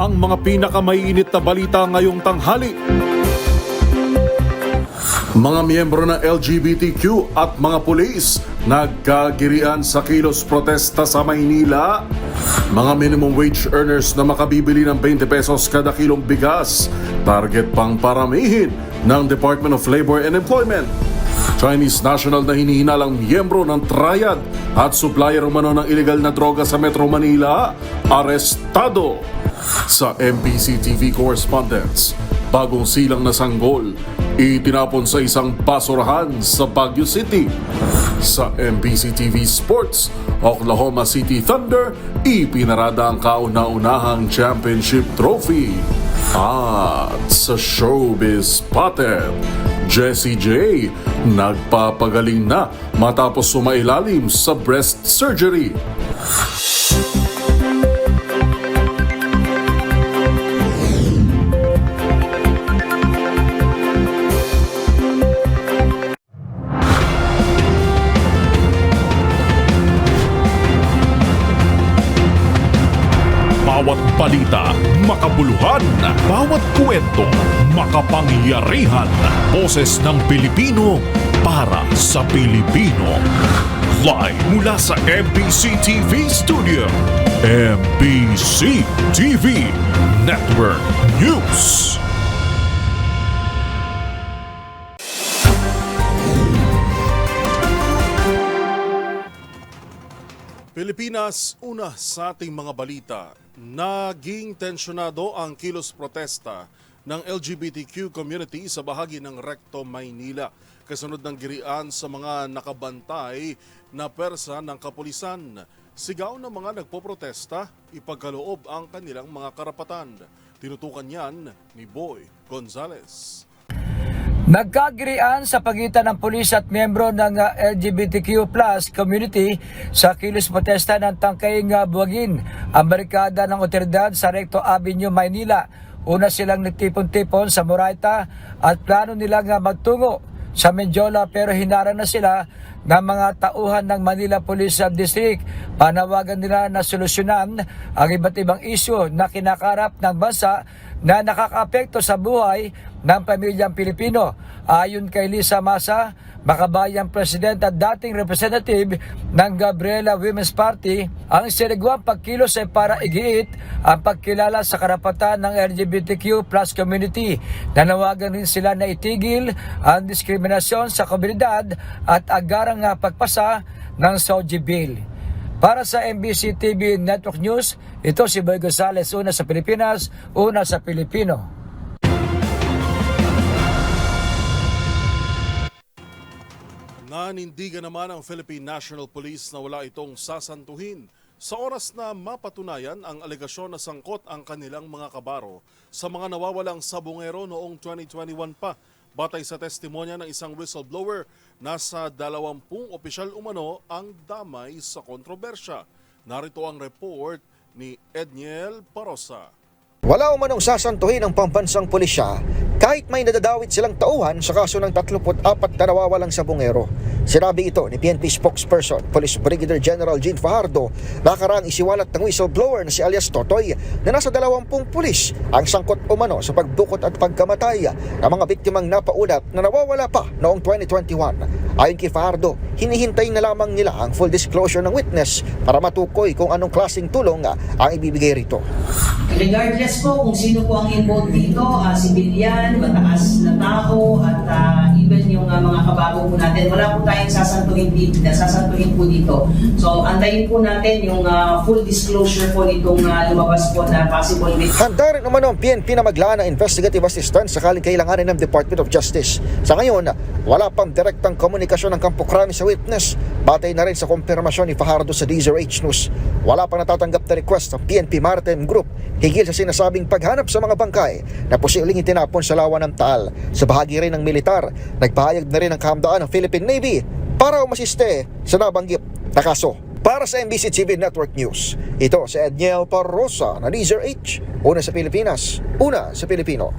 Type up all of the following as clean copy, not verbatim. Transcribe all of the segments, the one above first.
ang mga pinakamainit na balita ngayong tanghali. Mga miyembro ng LGBTQ at mga pulis nagkagirian sa kilos protesta sa Maynila. Mga minimum wage earners na makabibili ng 20 pesos kada kilong bigas, target pang paramihin ng Department of Labor and Employment. Chinese national na hinihinalang miyembro ng Triad at supplier umano ng illegal na droga sa Metro Manila, arestado. Sa MBC TV correspondents, bagong silang na sanggol itinapon sa isang basurahan sa Baguio City. Sa MBC TV Sports, Oklahoma City Thunder ipinarada ang kauna-unahang championship trophy. At sa Showbiz Spotted, Jessie J nagpapagaling na matapos sumailalim sa breast surgery. Bawat balita, makabuluhan. Bawat kwento, makapangyarihan. Boses ng Pilipino para sa Pilipino. Live mula sa MBC TV Studio. MBC TV Network News. Pilipinas, una sa ating mga balita. Naging tensyonado ang kilos protesta ng LGBTQ community sa bahagi ng Recto, Maynila. Kasunod ng girian sa mga nakabantay na persa ng kapulisan. Sigaw ng mga nagpoprotesta, ipagkaloob ang kanilang mga karapatan. Tinutukan yan ni Boy Gonzales. Nagkagirian sa pagitan ng pulis at miyembro ng LGBTQ+ community sa kilos protesta ng tangkaying buwagin ang barikada ng otoridad sa Recto Avenue, Maynila. Una silang nagtipon-tipon sa Moraita at plano nilang magtungo sa Menjola pero hinarang na sila ng mga tauhan ng Manila Police District. Panawagan nila na solusyonan ang iba't ibang isyu na kinakarap ng bansa na nakakaapekto sa buhay ng pamilyang Pilipino. Ayon kay Lisa Masa, makabayang president at dating representative ng Gabriela Women's Party, ang sinigwang pagkilos ay para igiit ang pagkilala sa karapatan ng LGBTQ+ community. Nanawagan rin sila na itigil ang diskriminasyon sa komunidad at agarang pagpasa ng SOGI Bill. Para sa MBC TV Network News, ito si Boy Gonzales, una sa Pilipinas, una sa Pilipino. Nanindigan naman ang Philippine National Police na wala itong sasantuhin sa oras na mapatunayan ang alegasyon na sangkot ang kanilang mga kabaro sa mga nawawalang sabongero noong 2021 pa. Batay sa testimonya ng isang whistleblower, nasa 20 opisyal umano ang damay sa kontrobersya. Narito ang report ni Edniel Parosa. Wala umanong sasantuhin ang pambansang pulisya kahit may nadadawit silang tauhan sa kaso ng 34 na nawawalang sabongero. Sinabi ito ni PNP spokesperson, Police Brigadier General Jean Fajardo, nakaraang isiwalat ng whistleblower na si alias Totoy na nasa 20 pulis ang sangkot umano sa pagbukot at pagkamatay ng mga biktimang napaulat na nawawala pa noong 2021. Ayon kay Fajardo, hinihintay na lamang nila ang full disclosure ng witness para matukoy kung anong klaseng tulong ang ibibigay rito. Regardless po kung sino po ang involved dito, civilian, mataas na tao, at even yung mga kabago po natin, wala po tayong sasantuhin po dito. So, antayin po natin yung full disclosure po nitong lumabas po na possible witness. Handa rin naman ang PNP na maglaan ng investigative assistance sakaling kailanganin ng Department of Justice. Sa ngayon, wala pang direktang komunikasyon ng Kampo Krami sa witness. Batay na rin sa kumpirmasyon ni Fajardo sa DZRH News. Wala pang natatanggap na request ng PNP Maritime Group higil sa sinasabing paghanap sa mga bangkay na posibleng itinapon sa lawa ng Taal. Sa bahagi rin ng militar, nagpahayag na rin ang kahamdaan ng Philippine Navy para umasiste sa nabanggit na kaso. Para sa MBC TV Network News, ito si Edniel Parosa na DZRH, una sa Pilipinas, una sa Pilipino.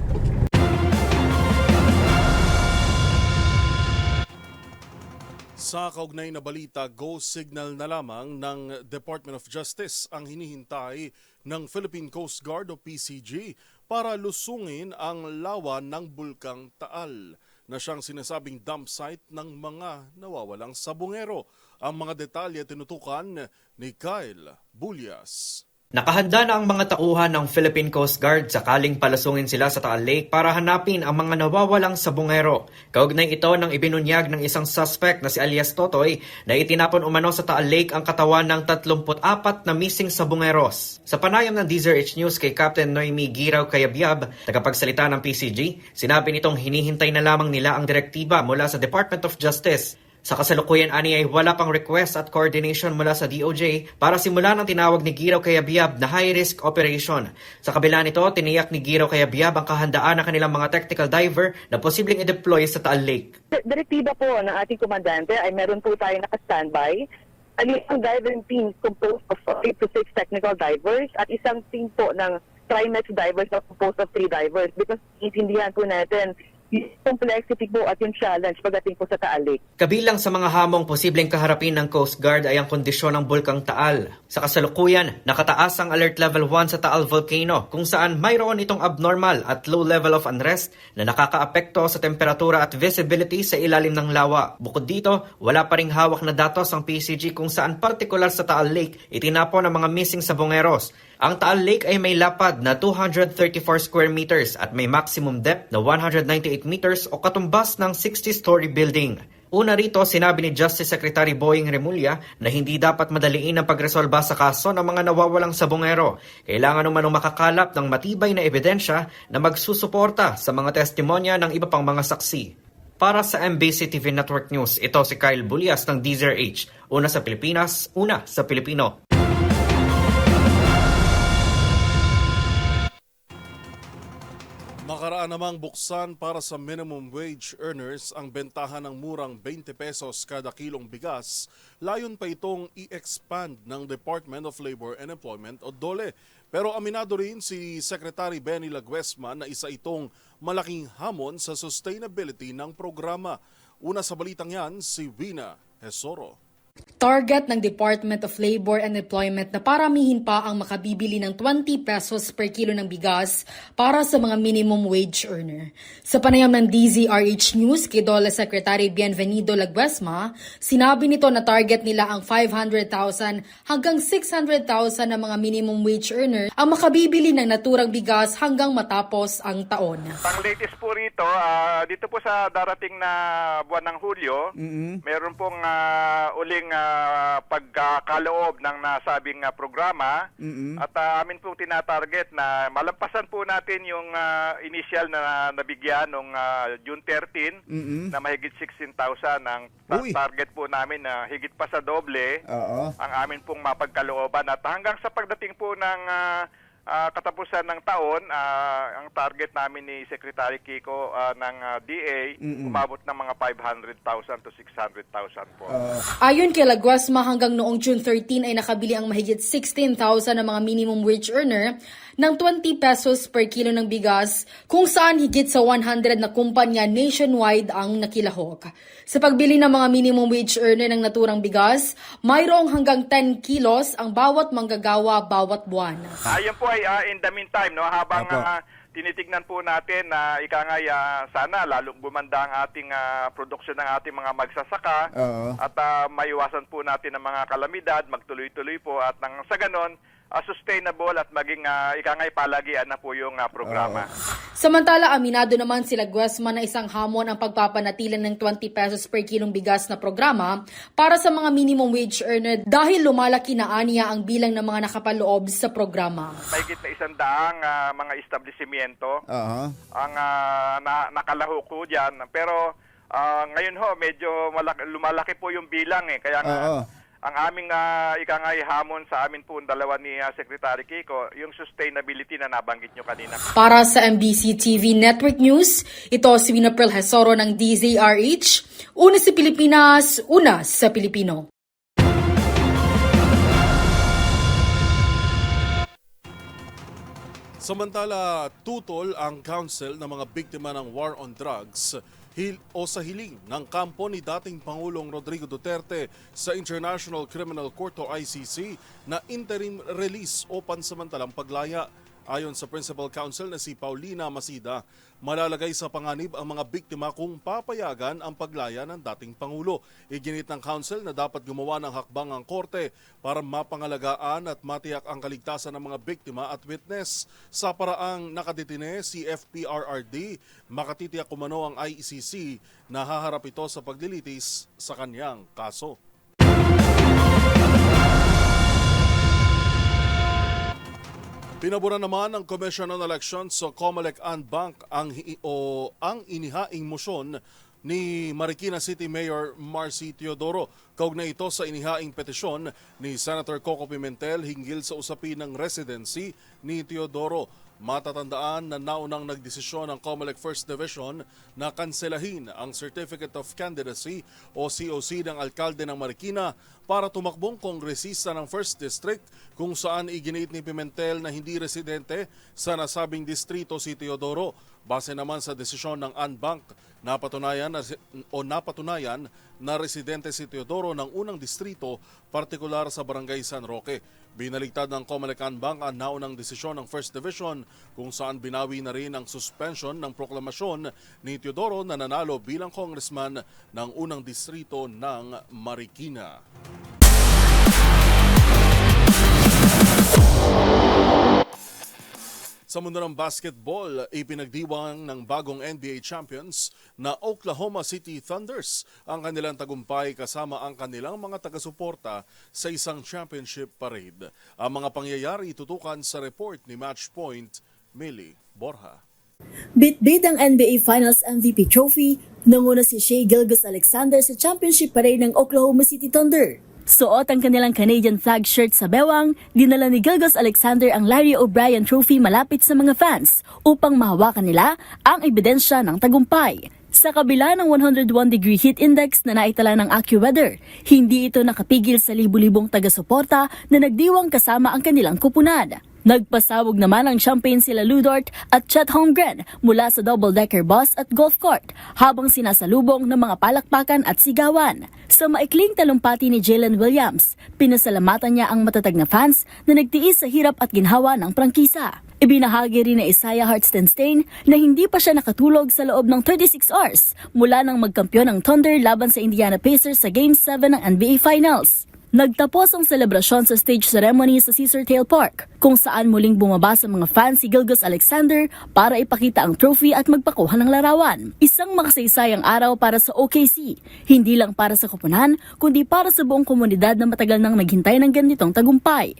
Sa kaugnay na balita, go signal na lamang ng Department of Justice ang hinihintay ng Philippine Coast Guard o PCG para lusungin ang lawa ng Bulkang Taal na siyang sinasabing dump site ng mga nawawalang sabungero. Ang mga detalye tinutukan ni Kyle Bulyas. Nakahanda na ang mga tauhan ng Philippine Coast Guard sakaling palusungin sila sa Taal Lake para hanapin ang mga nawawalang sabungero. Kaugnay ito ng ibinunyag ng isang suspect na si alias Totoy na itinapon umano sa Taal Lake ang katawan ng 34 na missing sabungeros. Sa panayam ng DZRH News kay Captain Noemi Giraw Cayabyab, tagapagsalita ng PCG, sinabi nitong hinihintay na lamang nila ang direktiba mula sa Department of Justice. Sa kasalukuyan ani ay wala pang request at coordination mula sa DOJ para simulan ang tinawag ni Giraw Cayabyab na high-risk operation. Sa kabila nito, tiniyak ni Giraw Cayabyab ang kahandaan ng kanilang mga technical diver na posibleng i-deploy sa Taal Lake. Direktiba po ng ating komandante ay meron po tayo naka-standby. Ang diving team composed of 8 to 6 technical divers at isang team po ng Trimex divers na composed of 3 divers because iintindihan po natin yung complexity po at yung challenge pagdating po sa Taal Lake. Kabilang sa mga hamong posibleng kaharapin ng Coast Guard ay ang kondisyon ng Bulkang Taal. Sa kasalukuyan, nakataas ang Alert Level 1 sa Taal Volcano kung saan mayroon itong abnormal at low level of unrest na nakakaapekto sa temperatura at visibility sa ilalim ng lawa. Bukod dito, wala pa ring hawak na datos ang PCG kung saan partikular sa Taal Lake itinapon ang mga missing sabungeros. Ang Taal Lake ay may lapad na 234 square meters at may maximum depth na 198 meters o katumbas ng 60-story building. Una rito, sinabi ni Justice Secretary Boying Remulla na hindi dapat madaliin ang pagresolba sa kaso ng mga nawawalang sabungero. Kailangan umanong makakalap ng matibay na ebidensya na magsusuporta sa mga testimonya ng iba pang mga saksi. Para sa MBC TV Network News, ito si Kyle Bulyas ng DZRH. Una sa Pilipinas, una sa Pilipino. Nakaraan namang buksan para sa minimum wage earners ang bentahan ng murang 20 pesos kada kilong bigas. Layon pa itong i-expand ng Department of Labor and Employment o DOLE. Pero aminado rin si Secretary Benny Laguesma na isa itong malaking hamon sa sustainability ng programa. Una sa balitang yan, si Vina Hesoro. Target ng Department of Labor and Employment na paramihin pa ang makabibili ng 20 pesos per kilo ng bigas para sa mga minimum wage earner. Sa panayam ng DZRH News kay DOLE Secretary Bienvenido Laguesma, sinabi nito na target nila ang 500,000 hanggang 600,000 na mga minimum wage earner ang makabibili ng naturang bigas hanggang matapos ang taon. Ang latest po rito, dito po sa darating na buwan ng Hulyo, meron pong uling pagkakaloob ng nasabing programa at amin pong tinatarget na malampasan po natin yung initial na nabigyan noong June 13 na mahigit 16,000. Ang target po namin na higit pa sa doble ang amin pong mapagkalooban at hanggang sa pagdating po ng katapusan ng taon, ang target namin ni Secretary Kiko ng DA, umabot ng mga 500,000 to 600,000 po. Ayon kay Laguesma, hanggang noong June 13 ay nakabili ang mahigit 16,000 na mga minimum wage earner ng 20 pesos per kilo ng bigas, kung saan higit sa 100 na kumpanya nationwide ang nakilahok. Sa pagbili ng mga minimum wage earner ng naturang bigas, mayroong hanggang 10 kilos ang bawat manggagawa bawat buwan. Ayan po ay in the meantime, no, habang tinitignan po natin na sana lalong gumanda ang ating produksyon ng ating mga magsasaka at maiwasan po natin ang mga kalamidad, magtuloy-tuloy po at nang sa ganon, sustainable at maging palagian na po yung programa. Samantala, aminado naman si Laguesma na isang hamon ang pagpapanatilan ng 20 pesos per kilong bigas na programa para sa mga minimum wage earner dahil lumalaki na aniya ang bilang ng mga nakapaloob sa programa. Mahigit na 100 mga establishmento ang nakalaho ko dyan. Pero ngayon ho, medyo lumalaki po yung bilang kaya ang aming hamon sa amin po dalawa ni Secretary Kiko, yung sustainability na nabanggit nyo kanina. Para sa MBC TV Network News, ito si April Hesoro ng DZRH. Una sa Pilipinas, una sa Pilipino. Samantala, tutol ang Council ng mga biktima ng War on Drugs sa hiling ng kampo ni dating Pangulong Rodrigo Duterte sa International Criminal Court o ICC na interim release o pansamantalang paglaya. Ayon sa Principal Counsel na si Paulina Masida, malalagay sa panganib ang mga biktima kung papayagan ang paglaya ng dating Pangulo. Iginit ng Counsel na dapat gumawa ng hakbang ang korte para mapangalagaan at matiyak ang kaligtasan ng mga biktima at witness. Sa paraang nakadetine si FPRRD, makatitiyak kumano ang ICC na haharap ito sa paglilitis sa kanyang kaso. Pinabura naman ng Commission on Elections sa Comelec and Bank ang inihaing motion ni Marikina City Mayor Marcy Teodoro. Kaugnay ito sa inihaing petisyon ni Senator Coco Pimentel hinggil sa usapin ng residency ni Teodoro. Matatandaan na naunang nagdesisyon ang Comelec First Division na kanselahin ang Certificate of Candidacy o COC ng alkalde ng Marikina para tumakbong kongresista ng First District kung saan iginit ni Pimentel na hindi residente sa nasabing distrito si Teodoro. Base naman sa desisyon ng Anbank, napatunayan na residente si Teodoro ng unang distrito, partikular sa Barangay San Roque. Binaligtad ng Comelec Anbank ang naunang desisyon ng First Division kung saan binawi na rin ang suspension ng proklamasyon ni Teodoro na nanalo bilang congressman ng unang distrito ng Marikina. Sa mundo ng basketball, ipinagdiwang ng bagong NBA champions na Oklahoma City Thunders ang kanilang tagumpay kasama ang kanilang mga taga-suporta sa isang championship parade. Ang mga pangyayari tutukan sa report ni Matchpoint, Millie Borja. Bitbit ang NBA Finals MVP trophy, nanguna si Shai Gilgeous-Alexander sa championship parade ng Oklahoma City Thunder. Suot ang kanilang Canadian flag shirt sa bewang, dinala ni Gilgeous-Alexander ang Larry O'Brien Trophy malapit sa mga fans upang mahawakan nila ang ebidensya ng tagumpay. Sa kabila ng 101-degree heat index na naitala ng AccuWeather, hindi ito nakapigil sa libu-libong taga-suporta na nagdiwang kasama ang kanilang kupunan. Nagpasawog naman ang champagne sila Lou Dort at Chet Holmgren mula sa double-decker bus at golf cart habang sinasalubong ng mga palakpakan at sigawan. Sa maikling talumpati ni Jalen Williams, pinasalamatan niya ang matatag na fans na nagtiis sa hirap at ginhawa ng prangkisa. Ibinahagi rin ni Isaiah Hartenstein na hindi pa siya nakatulog sa loob ng 36 hours mula nang magkampiyon ang Thunder laban sa Indiana Pacers sa Game 7 ng NBA Finals. Nagtapos ang selebrasyon sa stage ceremony sa Caesar Tail Park, kung saan muling bumaba sa mga fans si Gilgeous-Alexander para ipakita ang trophy at magpakuha ng larawan. Isang makasaysayang araw para sa OKC, hindi lang para sa koponan, kundi para sa buong komunidad na matagal nang naghintay ng ganitong tagumpay.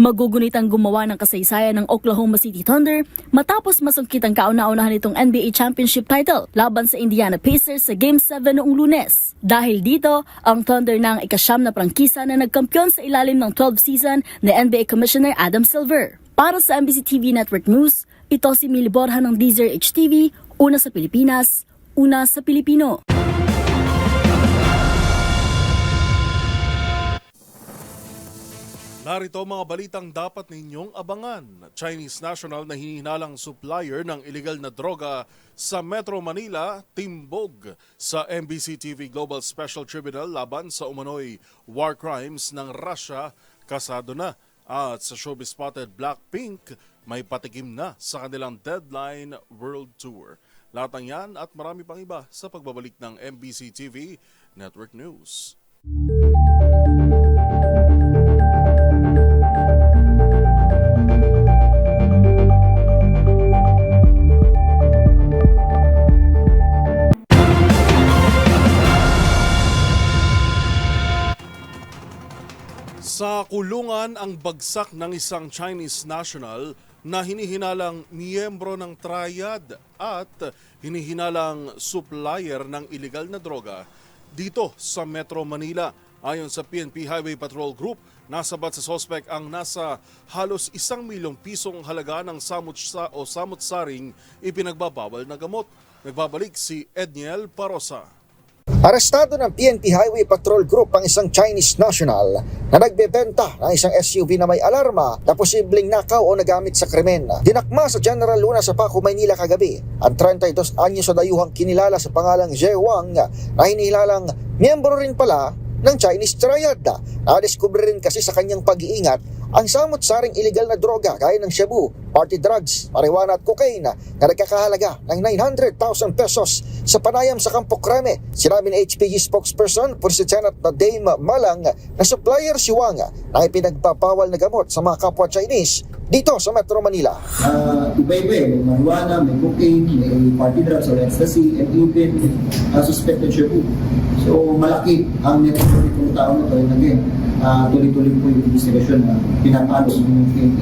Magugunit ang gumawa ng kasaysayan ng Oklahoma City Thunder matapos masungkit ang kauna-unahan nitong NBA Championship title laban sa Indiana Pacers sa Game 7 noong Lunes. Dahil dito, ang Thunder na ang ikasyam na prangkisa na nagkampiyon sa ilalim ng 12th season ni NBA Commissioner Adam Silver. Para sa NBC TV Network News, ito si Millie Borja ng DZRH TV, una sa Pilipinas, una sa Pilipino. Narito mga balitang dapat ninyong abangan. Chinese national na hinihinalang supplier ng illegal na droga sa Metro Manila, timbog sa MBC TV Global Special Tribunal laban sa umano'y war crimes ng Russia, kasado na. At sa showbiz spotted Blackpink, may patikim na sa kanilang Deadline World Tour. Lahat ng yan at marami pang iba sa pagbabalik ng MBC TV Network News. Sa kulungan ang bagsak ng isang Chinese national na hinihinalang miyembro ng triad at hinihinalang supplier ng illegal na droga dito sa Metro Manila. Ayon sa PNP Highway Patrol Group, nasabat sa sospek ang nasa halos 1 milyong pisong halaga ng samut-saring ipinagbabawal na gamot. Nagbabalik si Edniel Parosa. Arestado ng PNP Highway Patrol Group ang isang Chinese national na nagbebenta ng isang SUV na may alarma na posibleng nakaw o nagamit sa krimen. Dinakma sa General Luna sa Paco, Maynila kagabi ang 32 anyos na dayuhang kinilala sa pangalang Zhe Wang na hinilalang miyembro rin pala ng Chinese Triad. Nadiskubre rin kasi sa kanyang pag-iingat ang samot-saring illegal na droga gaya ng shabu, party drugs, marijuana at cocaine na nagkakahalaga ng 900,000 pesos sa panayam sa Kampo Krame. Sinabi ni HPG spokesperson President na Dame Malang na supplier si Wang ng ipinagpapawal na gamot sa mga kapwa Chinese dito sa Metro Manila. Iba-iba may marijuana, may cocaine, may party drugs or ecstasy, and even suspected shabu. So malaki ang network ng tao na ito. And again, tuloy-tuloy po yung investigasyon na pinapalos ng PNP.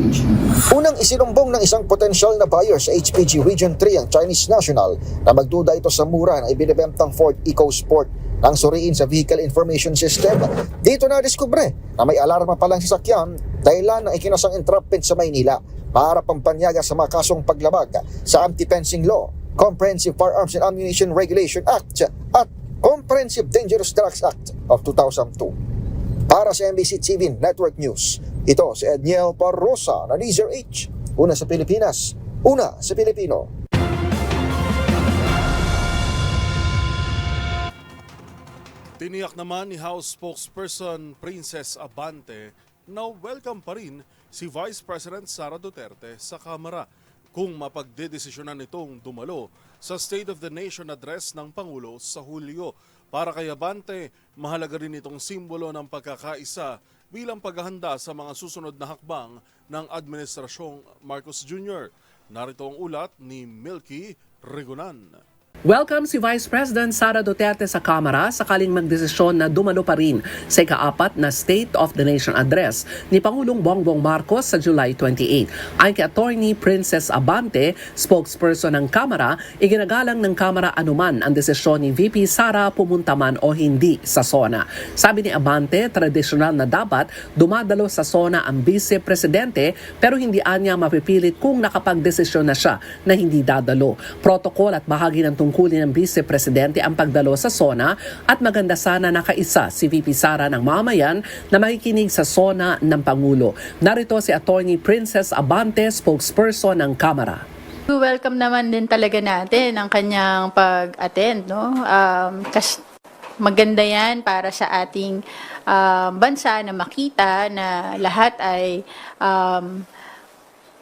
Unang isinumbong ng isang potensyal na buyer sa HPG Region 3 ang Chinese national na magduda ito sa mura na ibinibentang Ford EcoSport. Nang suriin sa Vehicle Information System, dito na diskubre na may alarma palang sasakyan dahilan ng ikinasang entrapment sa Maynila para pampanyaga sa mga kasong paglabag sa Anti-Fencing Law, Comprehensive Firearms and Ammunition Regulation Act at Comprehensive Dangerous Drugs Act of 2002. Para sa MBC TV Network News, ito si Edniel Parrosa na DZRH. Una sa Pilipinas, una sa Pilipino. Tiniyak naman ni House Spokesperson Princess Abante na welcome pa rin si Vice President Sara Duterte sa Kamara kung mapagdedesisyonan nitong dumalo sa State of the Nation address ng Pangulo sa Hulyo. Para kay Abante, mahalaga rin itong simbolo ng pagkakaisa bilang paghahanda sa mga susunod na hakbang ng Administrasyong Marcos Jr. Narito ang ulat ni Milky Regunan. Welcome si Vice President Sara Duterte sa Kamara sakaling magdesisyon na dumalo pa rin sa ika-4 na State of the Nation Address ni Pangulong Bongbong Marcos sa July 28. Ayon kay Attorney Princess Abante, spokesperson ng Kamara, iginagalang ng Kamara anuman ang desisyon ni VP Sara pumunta man o hindi sa SONA. Sabi ni Abante, tradisyonal na dapat dumadalo sa SONA ang Vice Presidente pero hindi anya mapipilit kung nakapagdesisyon na siya na hindi dadalo. Protocol at bahagi ng tungkulin ng Vice Presidente ang pagdalo sa SONA at maganda sana nakaisa si VP Sara ng mamayan na makikinig sa SONA ng Pangulo. Narito si Attorney Princess Abante, spokesperson ng Kamara. Welcome naman din talaga natin ang kanyang pag-attend, no? Kasi maganda yan para sa ating bansa na makita na lahat ay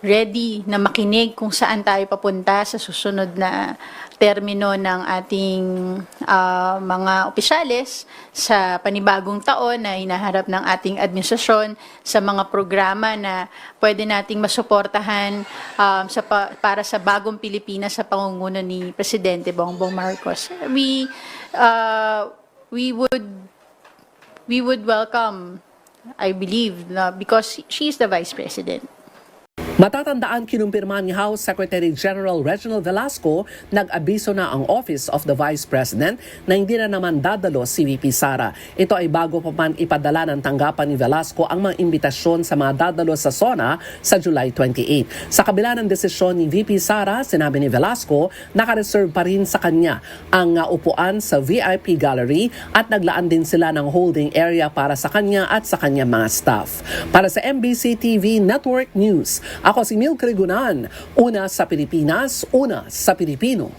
ready na makinig kung saan tayo papunta sa susunod na termino ng ating mga opisyales sa panibagong taon na hinaharap ng ating administrasyon, sa mga programa na pwede nating masuportahan para sa bagong Pilipinas sa pangunguna ni Presidente Bongbong Marcos. We would welcome, I believe, because she is the Vice President. Matatandaan kinumpirma ni House Secretary General Reginald Velasco, nag-abiso na ang Office of the Vice President na hindi na naman dadalo si VP Sara. Ito ay bago pa man ipadala ng tanggapan ni Velasco ang mga imbitasyon sa mga dadalo sa SONA sa July 28. Sa kabila ng desisyon ni VP Sara, sinabi ni Velasco, naka-reserve pa rin sa kanya ang upuan sa VIP Gallery at naglaan din sila ng holding area para sa kanya at sa kanyang mga staff. Para sa MBC TV Network News, ako si Milky Regunan, una sa Pilipinas, una sa Pilipino.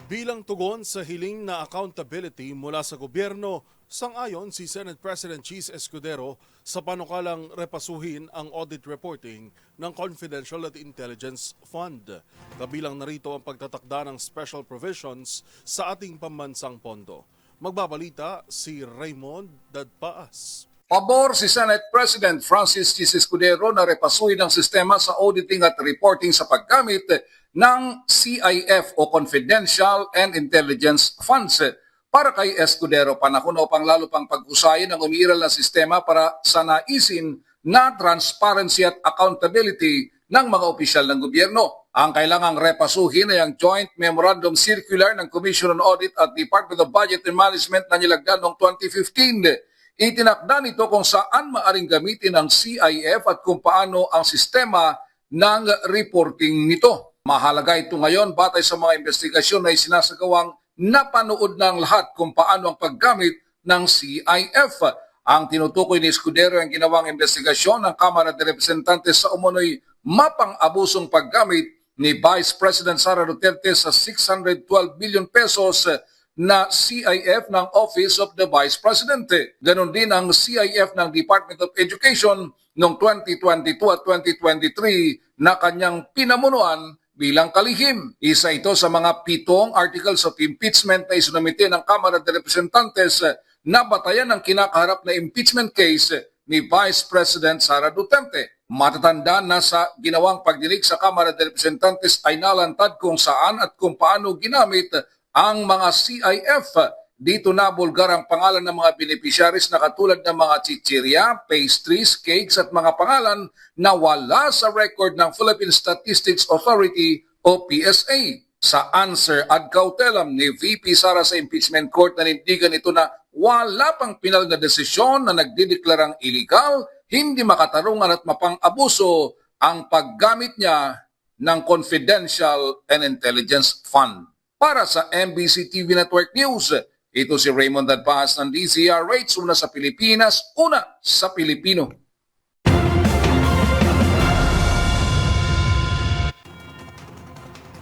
Bilang tugon sa hiling na accountability mula sa gobyerno, sang-ayon si Senate President Cheese Escudero sa panukalang repasuhin ang audit reporting ng Confidential at Intelligence Fund. Kabilang narito ang pagtatakda ng special provisions sa ating pambansang pondo. Magbabalita si Raymond Dadpaas. Pabor si Senate President Francis Cheese Escudero na repasuhin ang sistema sa auditing at reporting sa paggamit ng CIF o Confidential and Intelligence Funds. Para kay Escudero, panahon na upang lalo pang pag-usayin ang umiiral na sistema para sa naisin na transparency at accountability ng mga opisyal ng gobyerno. Ang kailangang repasuhin ay ang Joint Memorandum Circular ng Commission on Audit at Department of Budget and Management na nilagda noong 2015. Itinakda nito kung saan maaring gamitin ang CIF at kung paano ang sistema ng reporting nito. Mahalaga ito ngayon batay sa mga investigasyon na isinasagawang napanood ng lahat kung paano ang paggamit ng CIF. Ang tinutukoy ni Escudero ang ginawang investigasyon ng Kamara de Representantes sa umunoy mapang-abusong paggamit ni Vice President Sara Duterte sa 612 billion pesos na CIF ng Office of the Vice President. Ganon din ang CIF ng Department of Education noong 2022 at 2023 na kanyang pinamunuan bilang kalihim. Isa ito sa mga 7 articles of impeachment na isinumite ng Kamara de Representantes na batayan ng kinakaharap na impeachment case ni Vice President Sara Duterte. Matatanda na sa ginawang pagdinig sa Kamara de Representantes ay nalantad kung saan at kung paano ginamit ang mga CIF. Dito na bulgar ang pangalan ng mga beneficiaries na katulad ng mga chichirya, pastries, cakes at mga pangalan na wala sa record ng Philippine Statistics Authority o PSA. Sa answer ad cautelam ni VP Sara sa impeachment court, nanindigan ito na wala pang pinal na desisyon na nagdideklarang illegal, hindi makatarungan at mapang-abuso ang paggamit niya ng confidential and intelligence fund. Para sa MBC TV Network News, ito si Raymond Advaz ng DZRH, una sa Pilipinas, una sa Pilipino.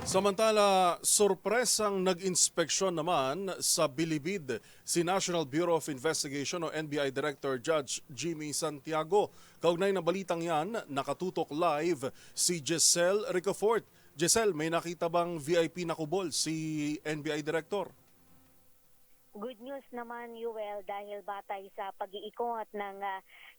Samantala, sorpresang nag-inspeksyon naman sa Bilibid si National Bureau of Investigation o NBI Director Judge Jimmy Santiago. Kaugnay na balitang yan, nakatutok live si Giselle Ricafort. Giselle, may nakita bang VIP na kubol si NBI Director? Good news naman, Yuel, dahil batay sa pag-iikot ng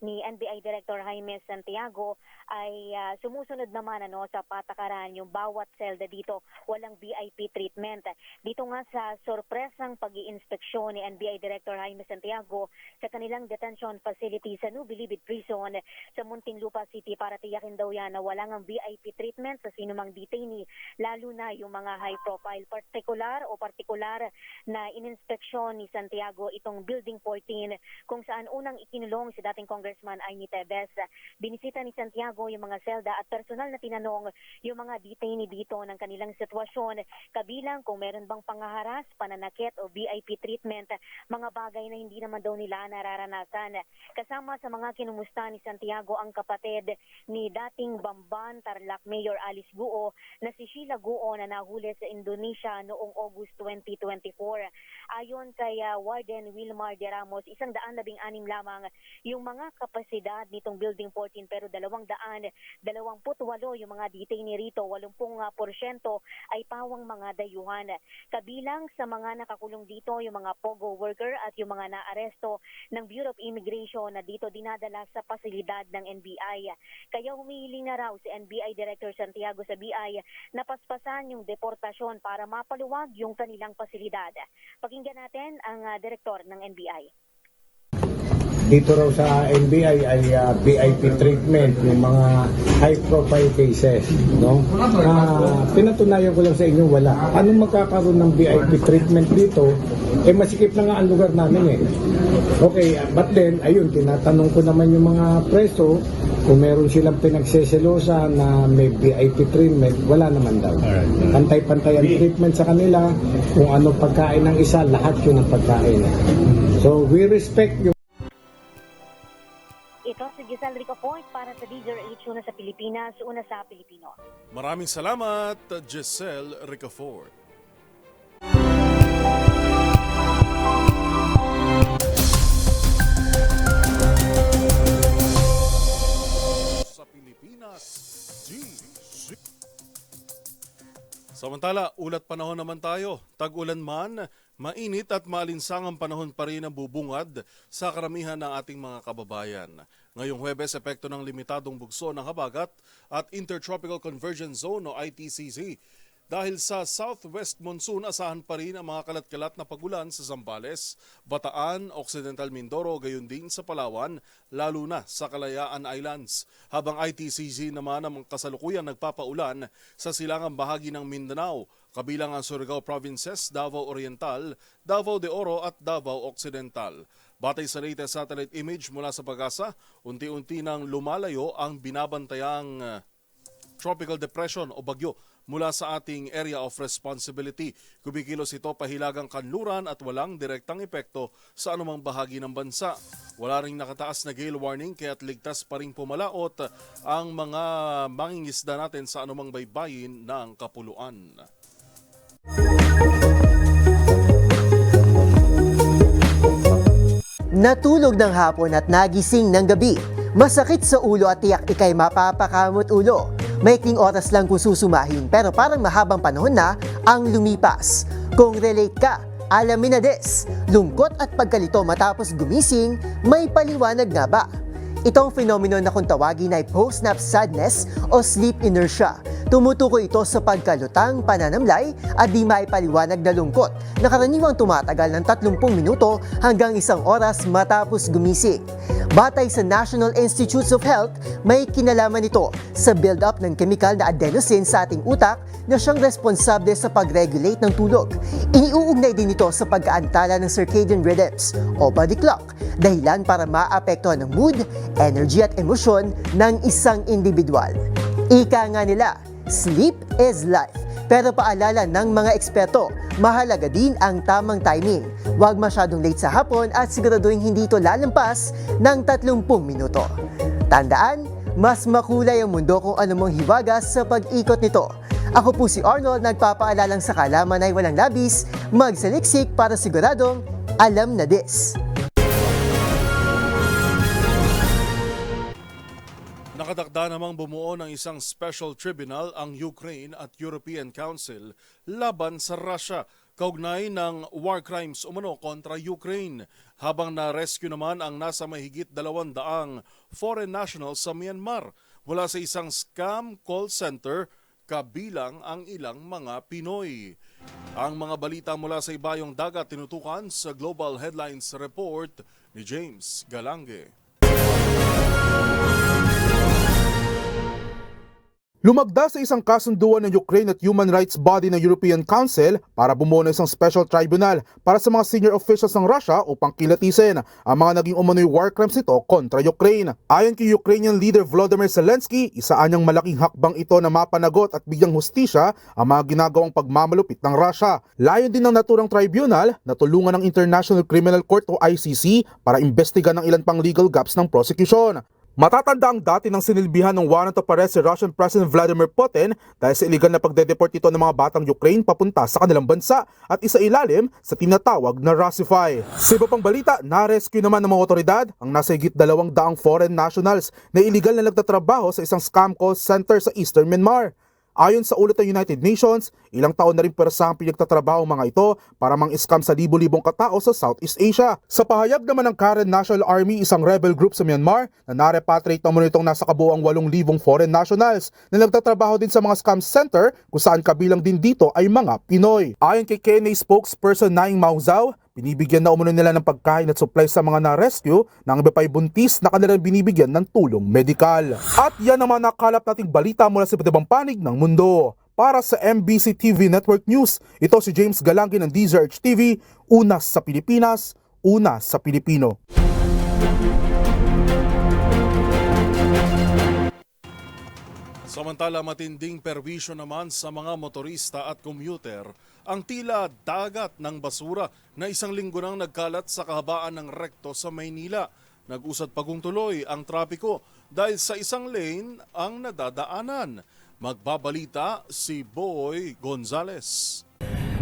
ni NBI Director Jaime Santiago ay sumusunod naman sa patakaran yung bawat selda dito walang VIP treatment. Dito nga sa sorpresang pag-iinspeksyon ni NBI Director Jaime Santiago sa kanilang detention facility sa New Bilibid Prison sa Muntinlupa City para tiyakin daw yan na walang ang VIP treatment sa sinumang detainee, lalo na yung mga high profile partikular na ininspeksyon ni Santiago itong Building 14 kung saan unang ikinulong si dating Congressman Aimee Tevez. Binisita ni Santiago yung mga selda at personal na tinanong yung mga detainee dito ng kanilang sitwasyon, kabilang kung meron bang pangaharas, pananakit o VIP treatment, mga bagay na hindi naman daw nila nararanasan. Kasama sa mga kinumusta ni Santiago ang kapatid ni dating Bamban Tarlac Mayor Alice Guo na si Sheila Guo na nahuli sa Indonesia noong August 2024. Ayon kay Warden Wilmar de Ramos, 116 lamang yung mga kapasidad nitong Building 14 pero 228 yung mga detainee rito, 80% ay pawang mga dayuhan. Kabilang sa mga nakakulong dito yung mga POGO worker at yung mga naaresto ng Bureau of Immigration na dito dinadala sa pasilidad ng NBI. Kaya humihiling na raw si NBI Director Santiago sa BI na paspasan yung deportasyon para mapaluwag yung kanilang pasilidad. Pakinggan natin ang direktor ng NBI. Dito raw sa NBI ay VIP treatment, yung mga high profile cases, no? Pinatunayan ko lang sa inyo, wala. Anong magkakaroon ng VIP treatment dito? Masikip na nga ang lugar namin Okay, but then, ayun, tinatanong ko naman yung mga preso, kung meron silang pinagseselosa na may VIP treatment, wala naman daw. Pantay-pantay ang treatment sa kanila, kung ano pagkain ng isa, lahat yun ang pagkain. So, we respect yung Ito si Giselle Ricafort para sa DZRH, una sa Pilipinas, una sa Pilipino. Maraming salamat, Giselle Ricafort. Sa Pilipinas, Samantala, ulat panahon naman tayo. Tag-ulan man, mainit at maalinsangang panahon pa rin ang bubungad sa karamihan ng ating mga kababayan. Ngayong Huwebes, epekto ng limitadong bugso ng habagat at Intertropical Convergence Zone o ITCZ. Dahil sa southwest monsoon, asahan pa rin ang mga kalat-kalat na pagulan sa Zambales, Bataan, Occidental Mindoro, gayon din sa Palawan, lalo na sa Kalayaan Islands. Habang ITCZ naman ang kasalukuyan nagpapaulan sa silangang bahagi ng Mindanao, kabilang ang Surigao Provinces, Davao Oriental, Davao de Oro at Davao Occidental. Batay sa latest satellite image mula sa Pag-asa, unti-unti nang lumalayo ang binabantayang tropical depression o bagyo mula sa ating area of responsibility. Kumikilos ito pahilagang kanluran at walang direktang epekto sa anumang bahagi ng bansa. Wala ring nakataas na gale warning kaya't ligtas pa rin pumalaot ang mga mangingisda natin sa anumang baybayin ng kapuluan. Natulog ng hapon at nagising ng gabi. Masakit sa ulo at tiyak ikay mapapakamot ulo. Maikling oras lang kung susumahin pero parang mahabang panahon na ang lumipas. Kung relate ka, alamin na des. Lungkot at pagkalito matapos gumising, may paliwanag nga ba? Itong phenomenon na kung tawagin ay post-nap sadness o sleep inertia. Tumutukoy ito sa pagkalutang, pananamlay at di maipaliwanag na lungkot na karaniwang tumatagal ng 30 minuto hanggang 1 oras matapos gumising. Batay sa National Institutes of Health, may kinalaman ito sa build-up ng chemical na adenosine sa ating utak na siyang responsable sa pag-regulate ng tulog. Iniuugnay din ito sa pagkaantala ng circadian rhythms o body clock, dahilan para maapektuhan ng mood, energy at emosyon ng isang individual. Ika nga nila, sleep is life. Pero paalala ng mga eksperto, mahalaga din ang tamang timing. Huwag masyadong late sa hapon at siguraduhin hindi ito lalampas ng 30 minuto. Tandaan, mas makulay ang mundo kung anumang hiwagas sa pag-ikot nito. Ako po si Arnold, nagpapaalalang sa kalaman ay walang labis, magsaliksik para siguradong alam na this. Nakatakda namang bumuo ng isang special tribunal ang Ukraine at European Council laban sa Russia kaugnay ng war crimes umano kontra Ukraine, habang na-rescue naman ang nasa mahigit 200 foreign nationals sa Myanmar mula sa isang scam call center kabilang ang ilang mga Pinoy. Ang mga balita mula sa ibayong dagat tinutukan sa Global Headlines Report ni James Galange. Lumagda sa isang kasunduan ng Ukraine at human rights body ng European Council para bumuo ng isang special tribunal para sa mga senior officials ng Russia upang kilatisin ang mga naging umano'y war crimes nito kontra Ukraine. Ayon kay Ukrainian leader Volodymyr Zelensky, isaan niyang malaking hakbang ito na mapanagot at bigyang hustisya ang mga ginagawang pagmamalupit ng Russia. Layon din ng naturang tribunal na tulungan ng International Criminal Court o ICC para imbestigan ng ilan pang legal gaps ng prosecution. Matatanda ang dati ng sinilbihan ng warrant of arrest si Russian President Vladimir Putin dahil sa illegal na pagdedeport ito ng mga batang Ukraine papunta sa kanilang bansa at isailalim sa tinatawag na Russify. Sa iba pang balita, na-rescue naman ng mga otoridad ang nasa higit 200 foreign nationals na illegal na nagtatrabaho sa isang scam call center sa Eastern Myanmar. Ayon sa ulat ng United Nations, ilang taon na rin persahang pinagtatrabaho mga ito para mang-scam sa libo-libong katao sa Southeast Asia. Sa pahayag naman ng Karen National Army, isang rebel group sa Myanmar, na na-repatriate naman itong nasa kabuuang 8,000 foreign nationals na nagtatrabaho din sa mga scam center kung saan kabilang din dito ay mga Pinoy. Ayon kay KNA spokesperson Naing Mauzao, binibigyan na umano nila ng pagkain at supply sa mga na-rescue ng iba pa'y buntis na kanilang binibigyan ng tulong medikal. At yan naman nakalap nating balita mula sa iba't ibang panig ng mundo. Para sa MBC TV Network News, ito si James Galange ng DZRH TV, una sa Pilipinas, una sa Pilipino. Samantala, matinding perwisyo naman sa mga motorista at commuter ang tila dagat ng basura na isang linggo nang nagkalat sa kahabaan ng rekto sa Maynila. Nag-usad pagong tuloy ang trapiko dahil sa isang lane ang nadadaanan. Magbabalita si Boy Gonzales.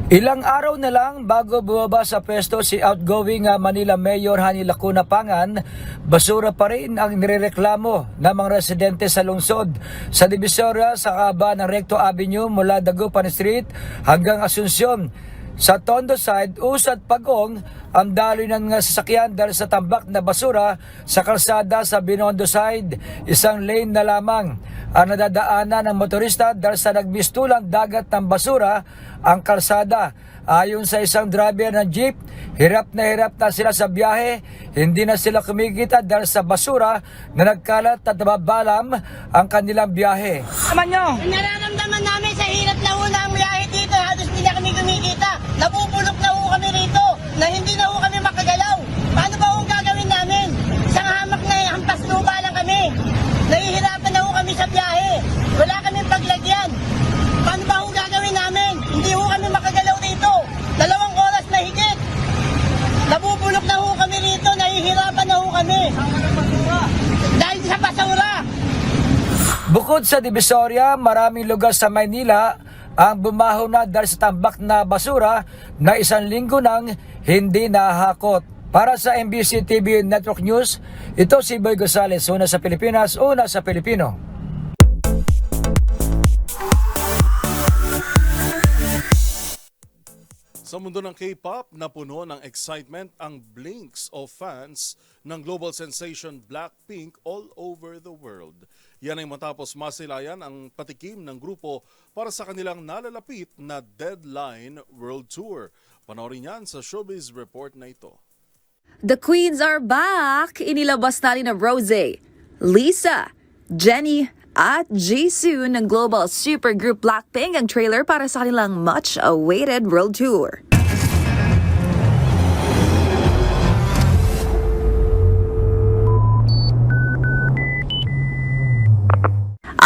Ilang araw na lang bago bumaba sa pwesto si outgoing Manila Mayor Hani Lacuna Pangan, basura pa rin ang nirereklamo ng mga residente sa lungsod. Sa Divisoria, sa kaba ng Recto Avenue mula Dagupan Street hanggang Asuncion. Sa Tondo side, usad pagong ang daloy ng sasakyan dahil sa tambak na basura sa kalsada sa Binondo side. Isang lane na lamang ang nadadaanan ng motorista dahil sa nagmistulang dagat ng basura ang kalsada. Ayon sa isang driver ng jeep, hirap na sila sa biyahe, hindi na sila kumikita dahil sa basura na nagkalat at nababalam ang kanilang biyahe. Nararamdaman namin sa hirap na una ang biyahe dito, halos hindi na kami kumikita. Nabubulok na ho kami rito, na hindi na ho kami makagalaw. Paano ba ho gagawin namin? Isang hamak na hampas lupa lang kami. Nahihirapan na ho kami sa biyahe. Wala kaming paglagyan. Paano ba ho Nahihirapan na ho kami. Dahil sa basura. Bukod sa Divisoria, maraming lugar sa Maynila ang bumaho na dahil sa tambak na basura na 1 linggo nang hindi nahakot. Para sa MBC TV Network News, ito si Boy Gonzales, una sa Pilipinas, una sa Pilipino. Sa mundo ng K-pop, napuno ng excitement ang blinks of fans ng global sensation Blackpink all over the world. Yan ay matapos masilayan ang patikim ng grupo para sa kanilang nalalapit na Deadline World Tour. Panoorin yan sa Showbiz Report na ito. The Queens are back! Inilabas na rin na Rosé, Lisa, Jennie at Jisoo ng global supergroup Blackpink ang trailer para sa kanilang much-awaited world tour.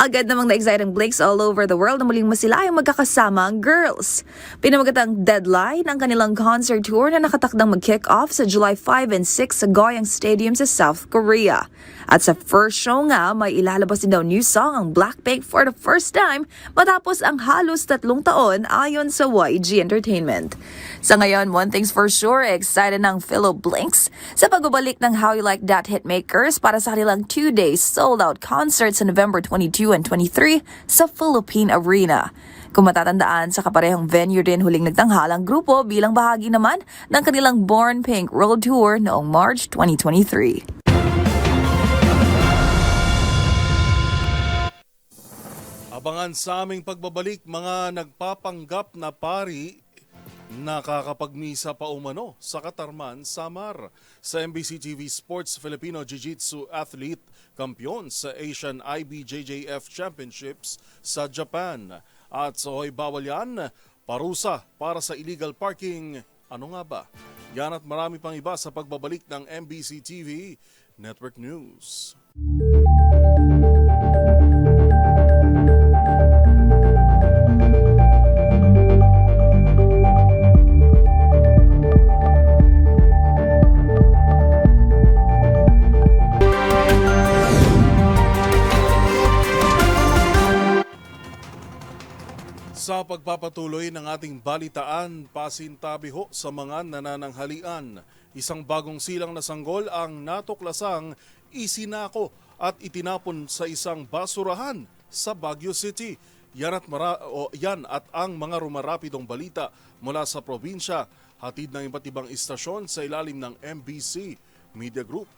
Agad namang na-excite ang Blinks all over the world na muling masilayang magkakasama ang girls. Pinamagat ang Deadline ang kanilang concert tour na nakatakdang mag-kick off sa July 5 and 6 sa Goyang Stadium sa South Korea. At sa first show nga, may ilalabas din daw new song ang Blackpink for the first time matapos ang halos 3 taon ayon sa YG Entertainment. Sa ngayon, one thing's for sure, excited ng Philo Blinks sa pagbabalik ng How You Like That hitmakers para sa kanilang 2-day sold-out concert sa November 22 and 23 sa Philippine Arena. Kung matatandaan, sa kaparehong venue din huling nagtanghal ang grupo bilang bahagi naman ng kanilang Born Pink World Tour noong March 2023. Abangan sa aming pagbabalik mga nagpapanggap na pari nakakapagmisa pa umano sa Katarman, Samar. Sa MBC TV Sports, Filipino Jiu-Jitsu athlete, kampiyon sa Asian IBJJF Championships sa Japan. At sa Hoy Bawal Yan, parusa para sa illegal parking. Ano nga ba? Yan at marami pang iba sa pagbabalik ng MBC TV Network News. Sa pagpapatuloy ng ating balitaan, pasintabi ho sa mga nanananghalian. Isang bagong silang na sanggol ang natuklasang isinako at itinapon sa isang basurahan sa Baguio City. Yan at ang mga rumarapidong balita mula sa probinsya, hatid ng iba't ibang istasyon sa ilalim ng MBC Media Group.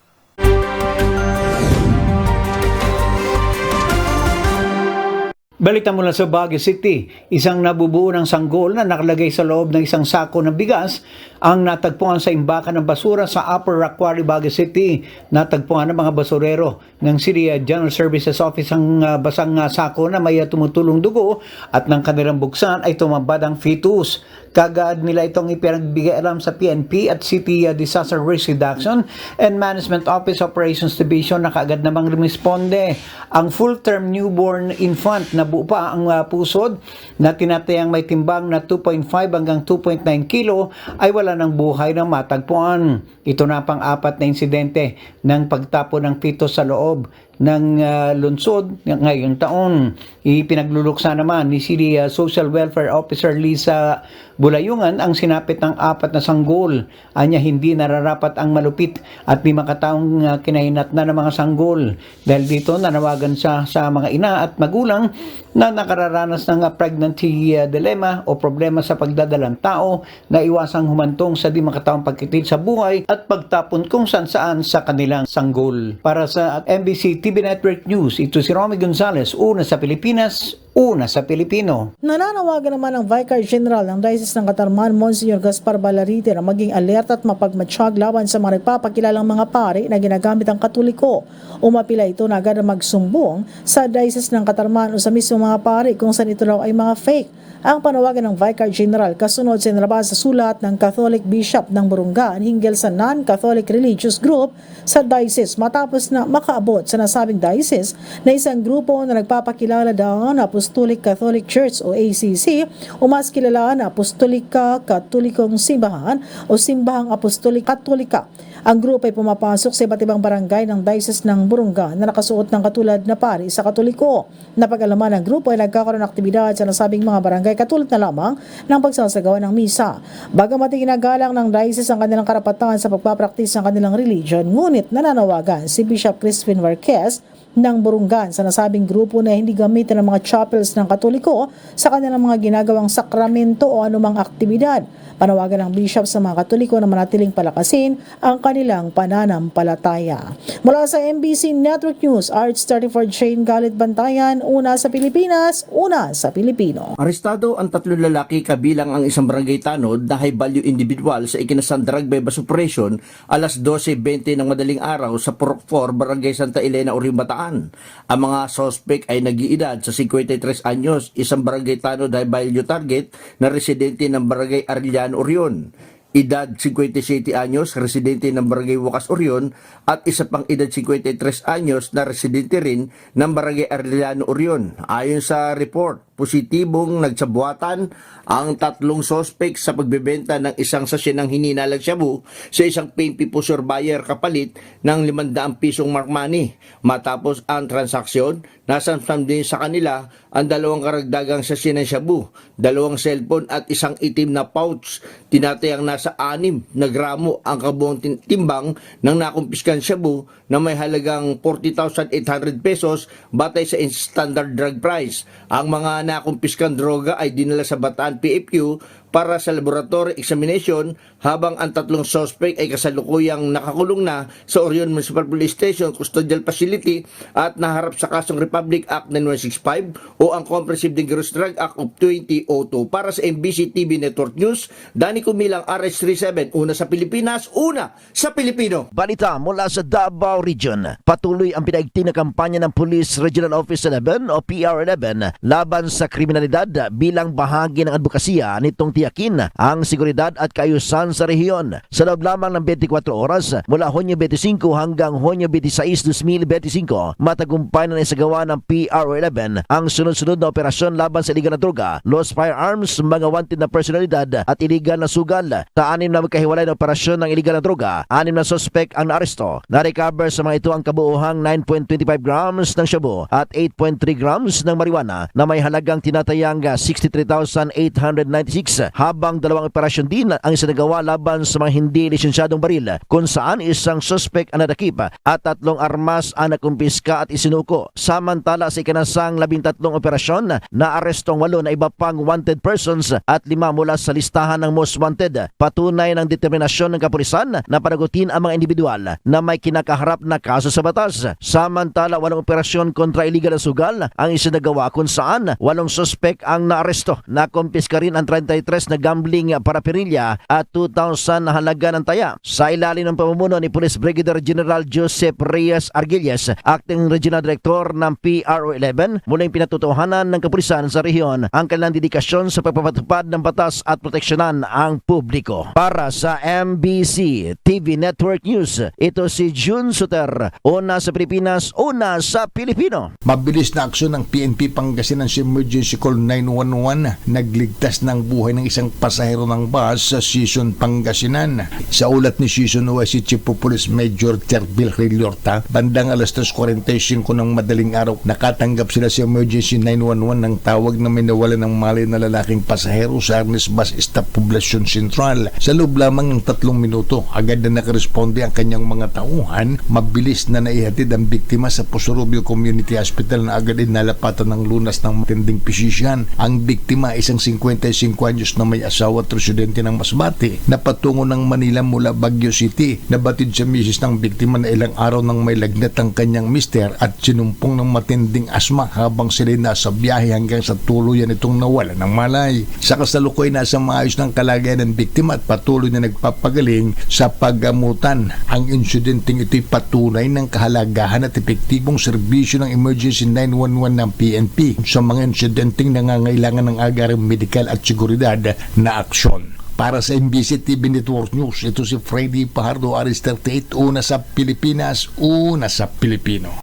Balita mula sa Baguio City, isang nabubuo ng sanggol na nakalagay sa loob ng isang sako ng bigas ang natagpuan sa imbakan ng basura sa Upper Aquari, Baguio City. Natagpuan ng mga basurero ng City General Services Office ang basang sako na may tumutulong dugo at ng kanilang buksan ay tumambad ang fetus. Kagad nila itong ipinagbigay alam sa PNP at City Disaster Risk Reduction and Management Office Operations Division na kaagad namang rumisponde. Ang full-term newborn infant na buo pa ang pusod na tinatayang may timbang na 2.5 hanggang 2.9 kilo ay wala ng buhay na matagpuan. Ito na pang-4 na insidente ng pagtapon ng fetus sa loob ng lungsod ngayong taon. Ipinagluluksa naman ni City Social Welfare Officer Lisa Bulayungan ang sinapit ng 4 na sanggol. Anya hindi nararapat ang malupit at 5 kataong kinahinatnan ng mga sanggol. Dahil dito nanawagan sa mga ina at magulang na nakararanas ng pregnancy dilemma o problema sa pagdadalang tao na iwasang humantong sa 5 kataong pagkitid sa buhay at pagtapon kung saan sa kanilang sanggol. Para sa MBC TV Network News, ito si Romy Gonzales, una sa Pilipinas, una sa Pilipino. Nananawagan naman ang Vicar General ng Diocese ng Katarman, Monsignor Gaspar Balarite, na maging alerta at mapagmatsyag laban sa mga nagpapakilalang mga pari na ginagamit ang Katoliko. Umapila ito na agad magsumbong sa Diocese ng Katarman o sa mismo mga pari kung saan ito daw ay mga fake. Ang panawagan ng Vicar General kasunod sa inilabas sa sulat ng Catholic Bishop ng Burungan hinggil sa non-Catholic religious group sa diocese matapos na makaabot sa nasabing diocese na isang grupo na nagpapakilala daw na Apostolic Catholic Church o ACC o mas kilala na Apostolika Katolikong Simbahan o Simbahang Apostolik Katolika. Ang grupo ay pumapasok sa iba't ibang barangay ng Diocese ng Burungan na nakasuot ng katulad na pari sa Katoliko. Napag-alaman ng grupo ay nagkakaroon ng aktibidad sa nasabing mga barangay katulad na lamang ng pagsasagawa ng misa. Bagamat ginagalang ng Diocese ang kanilang karapatan sa pagpapraktis ng kanilang religion, ngunit nananawagan si Bishop Crispin Marquez ng Burungan sa nasabing grupo na hindi gamitin ng mga chapels ng Katoliko sa kanilang mga ginagawang sakramento o anumang aktibidad. Panawagan ng bishop sa mga Katoliko na manatiling palakasin ang kanilang pananampalataya. Mula sa MBC Network News, RH34 Shane Galit Bantayan, una sa Pilipinas, una sa Pilipino. Arestado ang 3 lalaki kabilang ang isang barangay tanod na high value individual sa ikinasang drug bypass operation alas 12:20 ng madaling araw sa Purok 4, Barangay Santa Elena, Orion, Bataan. Ang mga suspect ay nag-iedad sa 53 anyos, isang barangay tanod high value target na residente ng Barangay Arellano, Orion. Edad 57 anyos, residente ng Barangay Wakas, Orion, at isa pang edad 53 anyos na residente rin ng Barangay Arellano, Orion. Ayon sa report, positibong nagsabuatan ang 3 suspect sa pagbebenta ng isang sasya ng hininalang shabu sa isang PNP pusher buyer kapalit ng 500 pisong mark money. Matapos ang transaksyon, nasamsam din sa kanila ang 2 karagdagang sasya ng shabu, 2 cellphone at isang itim na pouch. Tinatayang nasa 6 na gramo ang kabuang timbang ng nakumpiskan shabu na may halagang 40,800 pesos batay sa standard drug price. Ang mga nakumpiskan droga ay dinala sa Bataan PFQ para sa laboratory examination habang ang 3 suspect ay kasalukuyang nakakulong na sa Orion Municipal Police Station Custodial Facility at naharap sa kasong Republic Act 9165 o ang Comprehensive Dangerous Drug Act of 2002. Para sa MBC TV Network News, Danny Kumilang, RH37, una sa Pilipinas, una sa Pilipino. Balita mula sa Davao Region. Patuloy ang pinaigting na kampanya ng Police Regional Office 11 o PR11 laban sa kriminalidad bilang bahagi ng advokasya nitong tiyakin ang seguridad at kaayusan sa rehiyon. Sa loob lamang ng 24 oras mula Hunyo 25 hanggang Hunyo 26, 2025, matagumpay na naisagawa ng PR11 ang sunod-sunod na operasyon laban sa iligal na droga, lost firearms, mga wanted na personalidad at iligal na sugal. Sa 6 na magkahiwalay na operasyon ng iligal na droga, 6 na suspect ang naaresto. Na-recover sa mga ito ang kabuuhang 9.25 grams ng shabu at 8.3 grams ng marijuana na may halagang tinatayang 63,896 habang 2 operasyon din ang isinagawa laban sa mga hindi lisensyadong baril kung saan isang suspect ang nadakip at 3 armas ang nakumpiska at isinuko. Samantala sa ikinasang 13 operasyon, naarestong 8 na iba pang wanted persons at 5 mula sa listahan ng most wanted. Patunay ng determinasyon ng kapulisan na panagutin ang mga individual na may kinakaharap na kaso sa batas. Samantala 8 operasyon kontra iligal na sugal ang isinagawa kung saan 8 suspect ang naaresto. Nakumpiska rin ang 33 na gambling paraphernalia at 2,000 na halaga ng taya. Sa ilalim ng pamumuno ni Police Brigadier General Joseph Reyes Arguelles, Acting Regional Director ng PRO11, muling pinatutuhanan ng kapulisan sa rehiyon ang kanilang dedikasyon sa pagpapatupad ng batas at proteksyonan ang publiko. Para sa MBC TV Network News, ito si June Suter, una sa Pilipinas, una sa Pilipino. Mabilis na aksyon ng PNP Pangasinan sa Emergency Call 911 nagligtas ng buhay ng isang pasahero ng bus sa Season, Pangasinan. Sa ulat ni Season si Chief of Police Major Terbil Rilorta, bandang alas 3:45 ng madaling araw, nakatanggap sila sa Emergency 911 ng tawag na may nawala ng malay na lalaking pasahero sa Arnes Bus Stop Poblacion Central. Sa loob lamang ng 3 minuto, agad na nakaresponde ang kanyang mga tauhan. Mabilis na naihatid ang biktima sa Pusurubio Community Hospital na agad ay nalapatan ng lunas ng matinding pisisyan. Ang biktima isang 55 anyos na may asawa at residente ng Masbate na patungo ng Manila mula Baguio City. Nabatid sa misis ng biktima na ilang araw nang may lagnat ang kanyang mister at sinumpong ng matinding asma habang sila nasa biyahe hanggang sa tuluyan itong nawala ng malay. Sa kasalukuyan nasa maayos ng kalagayan ng biktima at patuloy na nagpapagaling sa paggamutan. Ang insidenteng ito'y patunay ng kahalagahan at epektibong serbisyo ng Emergency 911 ng PNP sa mga insidenteng nangangailangan ng agarang medikal at seguridad na aksyon. Para sa MBC TV Network News, ito si Freddy Pajardo, RH38, una sa Pilipinas, una sa Pilipino.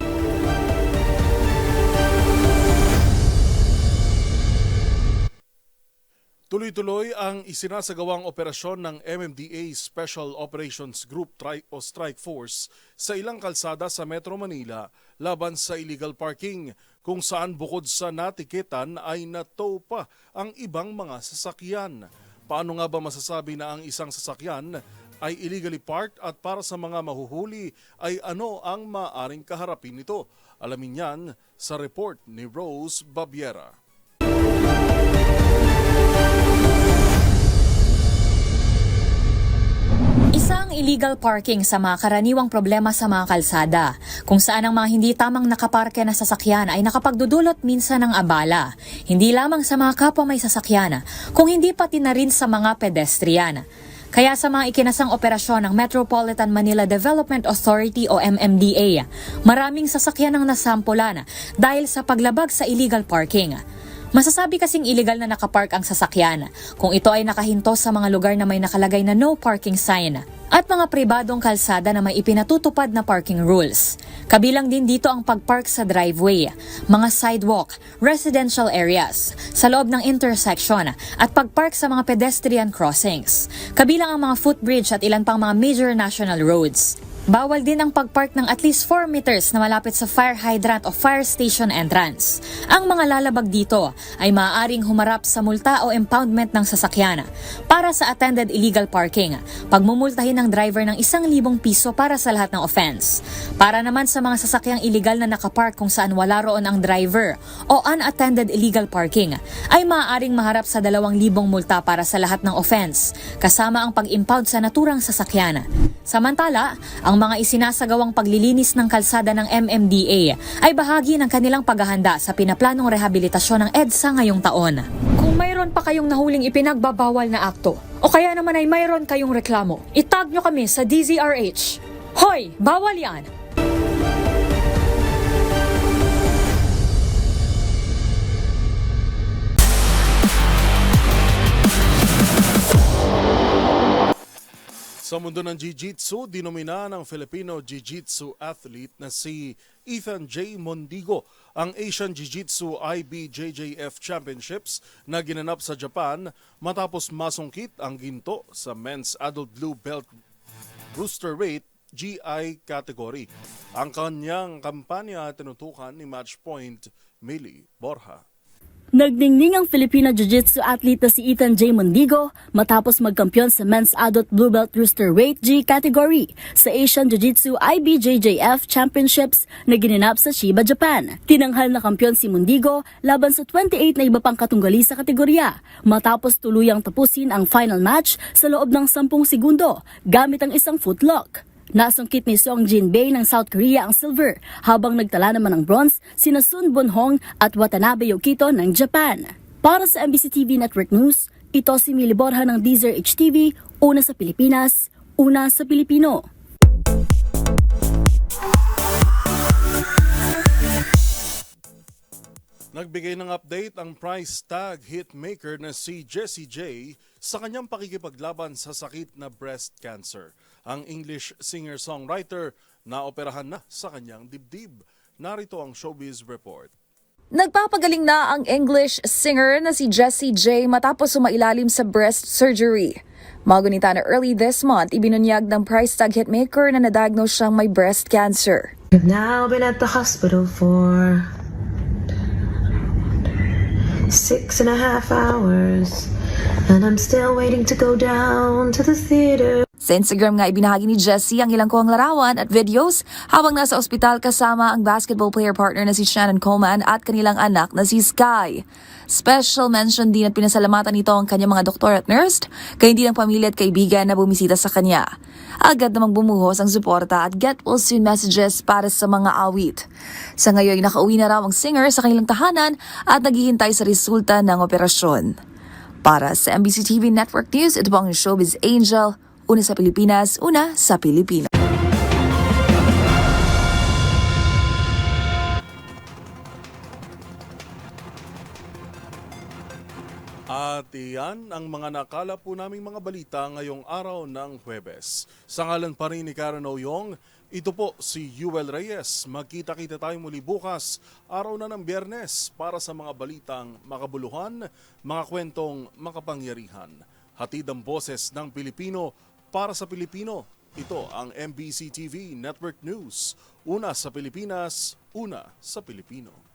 Tuloy-tuloy ang isinasagawang operasyon ng MMDA Special Operations Group o Strike Force sa ilang kalsada sa Metro Manila laban sa illegal parking, kung saan bukod sa natiketan ay natow pa ang ibang mga sasakyan. Paano nga ba masasabi na ang isang sasakyan ay illegally parked at para sa mga mahuhuli ay ano ang maaring kaharapin nito? Alamin yan sa report ni Rose Babiera. Isang illegal parking sa mga karaniwang problema sa mga kalsada, kung saan ang mga hindi tamang nakaparke na sasakyan ay nakapagdudulot minsan ng abala, hindi lamang sa mga kapwa may sasakyan, kung hindi pati na rin sa mga pedestrian. Kaya sa mga ikinasang operasyon ng Metropolitan Manila Development Authority o MMDA, maraming sasakyan ang nasampulan dahil sa paglabag sa illegal parking. Masasabi kasing illegal na nakapark ang sasakyan kung ito ay nakahinto sa mga lugar na may nakalagay na no parking sign at mga pribadong kalsada na may ipinatutupad na parking rules. Kabilang din dito ang pagpark sa driveway, mga sidewalk, residential areas, sa loob ng intersection at pagpark sa mga pedestrian crossings. Kabilang ang mga footbridge at ilan pang mga major national roads. Bawal din ang pagpark ng at least 4 meters na malapit sa fire hydrant o fire station entrance. Ang mga lalabag dito ay maaaring humarap sa multa o impoundment ng sasakyan. Para sa attended illegal parking, pagmumultahin ng driver ng 1,000 piso para sa lahat ng offense. Para naman sa mga sasakyang illegal na nakapark kung saan wala roon ang driver o unattended illegal parking, ay maaaring maharap sa 2,000 multa para sa lahat ng offense, kasama ang pag-impound sa naturang sasakyan. Samantala, ang mga isinasagawang paglilinis ng kalsada ng MMDA ay bahagi ng kanilang paghahanda sa pinaplanong rehabilitasyon ng EDSA ngayong taon. Kung mayroon pa kayong nahuling ipinagbabawal na akto, o kaya naman ay mayroon kayong reklamo, itag nyo kami sa DZRH. Hoy! Bawal yan! Sa mundo ng Jiu-Jitsu, dinomina ng Filipino Jiu-Jitsu athlete na si Ethan J. Mondigo ang Asian Jiu-Jitsu IBJJF Championships na ginanap sa Japan matapos masungkit ang ginto sa Men's Adult Blue Belt Roosterweight GI category. Ang kanyang kampanya tinutukan ni Matchpoint Millie Borja. Nagdingning ang Filipino Jiu-Jitsu athlete na si Ethan J. Mondigo matapos magkampiyon sa Men's Adult Blue Belt Roosterweight G category sa Asian Jiu-Jitsu IBJJF Championships na ginanap sa Chiba, Japan. Tinanghal na kampiyon si Mondigo laban sa 28 na iba pang katunggali sa kategorya matapos tuluyang tapusin ang final match sa loob ng 10 segundo gamit ang isang footlock. Nasungkit ni Song Jinbei ng South Korea ang silver, habang nagtala naman ng bronze sina Sun Bunhong at Watanabe Yukito ng Japan. Para sa MBC TV Network News, ito si Millie Borja ng DZRH TV, una sa Pilipinas, una sa Pilipino. Nagbigay ng update ang price tag hitmaker na si Jessie J sa kanyang pakikipaglaban sa sakit na breast cancer. Ang English singer-songwriter na operahan na sa kanyang dibdib. Narito ang Showbiz Report. Nagpapagaling na ang English singer na si Jessie J matapos sumailalim sa breast surgery. Magunita na early this month, ibinunyag ng price tag hitmaker na na-diagnose siyang may breast cancer. I've now been at the hospital for 6.5 hours and I'm still waiting to go down to the theater. Sa Instagram nga ibinahagi ni Jessie ang ilang kuwang larawan at videos habang nasa ospital kasama ang basketball player partner na si Shannon Coleman at kanilang anak na si Sky. Special mention din at pinasalamatan nito ang kanyang mga doktor at nurse, kaya hindi ng pamilya at kaibigan na bumisita sa kanya. Agad namang bumuhos ang suporta at get well soon messages para sa mga awit. Sa ngayon, nakauwi na raw ang singer sa kanilang tahanan at naghihintay sa resulta ng operasyon. Para sa MBC TV Network News, ito po ang Showbiz Angel, una sa Pilipinas, una sa Pilipino. At At iyan ang mga nakala po naming mga balita ngayong araw ng Huwebes. Sa ngalan pa rin ni Karen Oyong, ito po si Yuel Reyes. Magkita-kita tayo muli bukas, araw na ng Biyernes, para sa mga balitang makabuluhan, mga kwentong makapangyarihan. Hatid ang boses ng Pilipino para sa Pilipino. Ito ang MBC TV Network News. Una sa Pilipinas, una sa Pilipino.